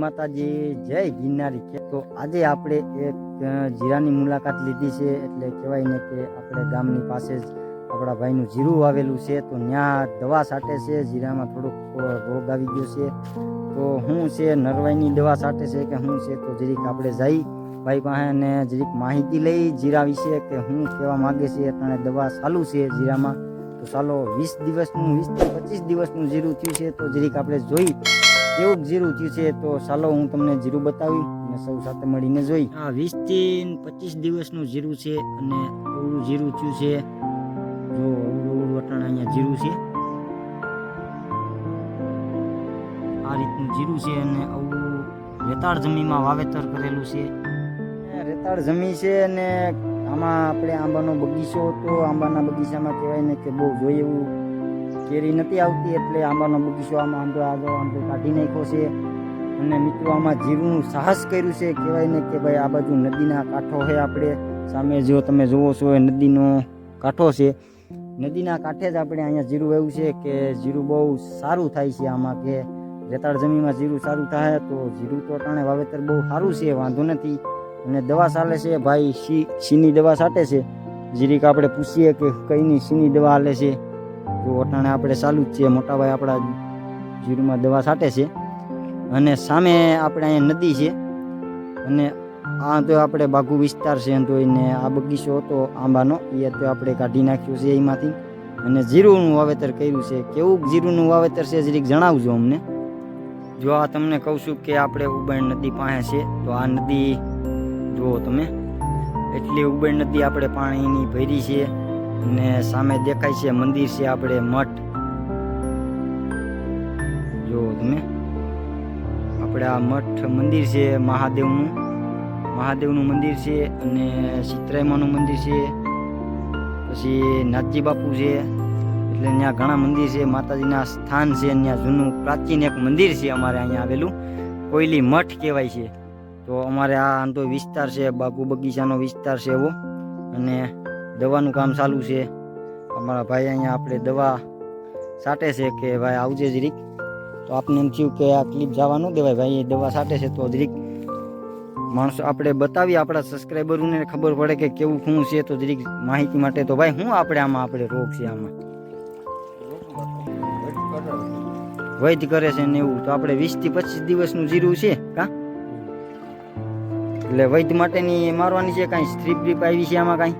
માતાજી, જય ગિરનારી। તો આજે આપણે એક જીરાની મુલાકાત લીધી છે, એટલે કહેવાય ને કે આપણે ગામની પાસે જ આપણા ભાઈનું જીરું આવેલું છે। તો ત્યાં દવા છાંટે છે, જીરામાં થોડોક રોગ આવી ગયો છે। તો શું છે, નરવાઈની દવા છાંટે છે કે શું છે, તો જરીક આપણે જઈ ભાઈ પાસે ને જરીક માહિતી લઈ જીરા વિશે કે શું કહેવા માગે છે। એટલે દવા ચાલુ છે જીરામાં, તો ચાલો 20 દિવસનું 20 થી 25 દિવસનું જીરું થયું છે, તો જરીક આપણે જોઈ કેવું જીરું થયું છે। તો ચાલો હું તમને જીરું બતાવી અને સૌ સાથે મળીને જોઈ। આ 20 થી 25 દિવસનું જીરું છે અને અવળું જીરું થયું છે। જો અવળું વટાણા અહીંયા જીરું છે, આ રીતનું જીરું છે અને અવળું રેતાળ જમીનમાં વાવેતર કરેલું છે। રેતાળ જમીન છે અને આમાં આપણે આંબાનો બગીચો હતો, આંબાના બગીચામાં કહેવાય ને કે બહુ જોઈએ એવું કેરી નથી આવતી, એટલે આંબાનો બગીચો આમાં આગળ કાઢી નાખ્યો છે। અને મિત્રો આમાં જીરું સાહસ કર્યું છે, કહેવાય ને કે ભાઈ આ બાજુ નદીના કાંઠો છે, આપણે સામે જો તમે જોવો છો એ નદીનો કાંઠો છે, નદીના કાંઠે જ આપણે અહીંયા જીરું એવું છે કે જીરું બહુ સારું થાય છે આમાં, કે રેતાળ જમીનમાં જીરું સારું થાય તો જીરું તો ટાણે વાવેતર બહુ સારું છે, વાંધો નથી। અને દવા ચાલે છે ભાઈ, સીની દવા છાંટે છે, જીરીક આપણે પૂછીએ કે કઈની સીની દવા હાલે છે। તો અટાણે આપણે ચાલુ જ છે, મોટા ભાઈ આપણા જીરુમાં દવા છાંટે છે। અને સામે આપણે અહીંયા નદી છે અને આ તો આપણે બાઘુ વિસ્તાર છે, તો એને આ બગીચો હતો આંબાનો એ તો આપણે કાઢી નાખ્યું છે એમાંથી, અને જીરુંનું વાવેતર કર્યું છે। કેવું જીરુંનું વાવેતર છે જરીક જણાવજો અમને। જો આ તમને કહું છું કે આપણે ઉબાણ નદી પાસે છે, તો આ નદી જુઓ તમે, એટલી ઉબાણ નદી આપણે પાણીની ભરી છે અને સામે દેખાય છે મંદિર છે આપણે મઠ, જો તમે આપણે આ મઠ મંદિર છે મહાદેવનું મંદિર છે, અને સીતરાઈમાનું મંદિર છે, પછી નાથજી બાપુ છે, એટલે ત્યાં ઘણા મંદિર છે, માતાજીના સ્થાન છે। ત્યાં જૂનું પ્રાચીન એક મંદિર છે અમારે અહીંયા આવેલું, કોયલી મઠ કહેવાય છે। તો અમારે આ તો વિસ્તાર છે, બાગુ બગીચાનો વિસ્તાર છે એવો, અને દવાનું કામ ચાલુ છે। અમારા ભાઈ અહીંયા આપણે દવા છાંટે છે કે ભાઈ આવજે જરીક, તો આપને એમ થયું કે આ ક્લિપ જવા ન દેવાય, ભાઈ એ દવા છાંટે છે તો જરીક માણસો આપણે બતાવીએ, આપણા સબસ્ક્રાઈબરોને ખબર પડે કે કેવું શું છે, તો જરીક માહિતી માટે। તો ભાઈ શું આપણે રોગ છે આમાં વૈદ કરે છે ને એવું, તો આપણે 20 થી 25 દિવસનું જીરું છે કા, એટલે વૈદ માટેની મારવાની છે, કાંઈ સ્ટ્રીપ બ્રીપ આવી છે આમાં કાંઈ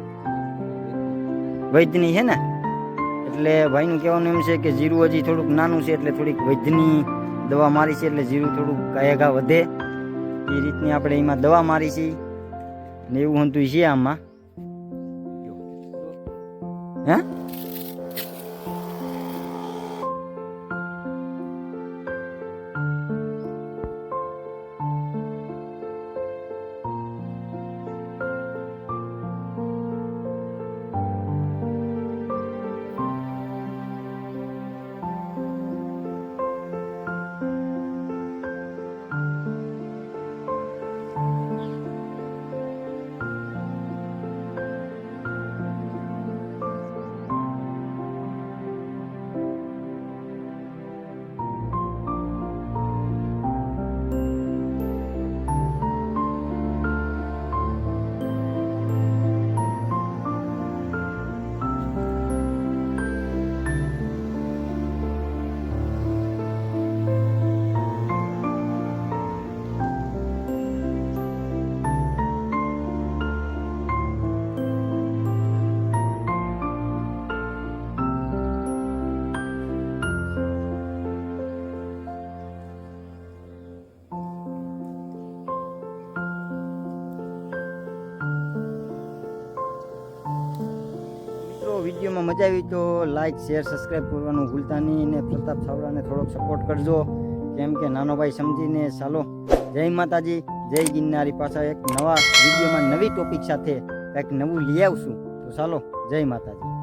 વૈદની છે ને, એટલે ભાઈનું કહેવાનું એમ છે કે જીરું હજી થોડુંક નાનું છે, એટલે થોડીક વૈદની દવા મારી છે, એટલે જીરું થોડુંક ગાયગા વધે એ રીતની આપણે એમાં દવા મારી છે ને એવું હતું છે આમાં હે। વિડીયોમાં મજા આવી તો લાઈક શેર સબસ્ક્રાઈબ કરવાનું ભૂલતા નહીં, અને પ્રતાપ છાવડાને થોડોક સપોર્ટ કરજો, કેમ કે નાનો ભાઈ સમજીને। ચાલો, જય માતાજી, જય ગિરનારી। પાછા એક નવા વિડીયોમાં નવી ટોપિક સાથે કંઈક નવું લઈ આવશું, તો ચાલો, જય માતાજી।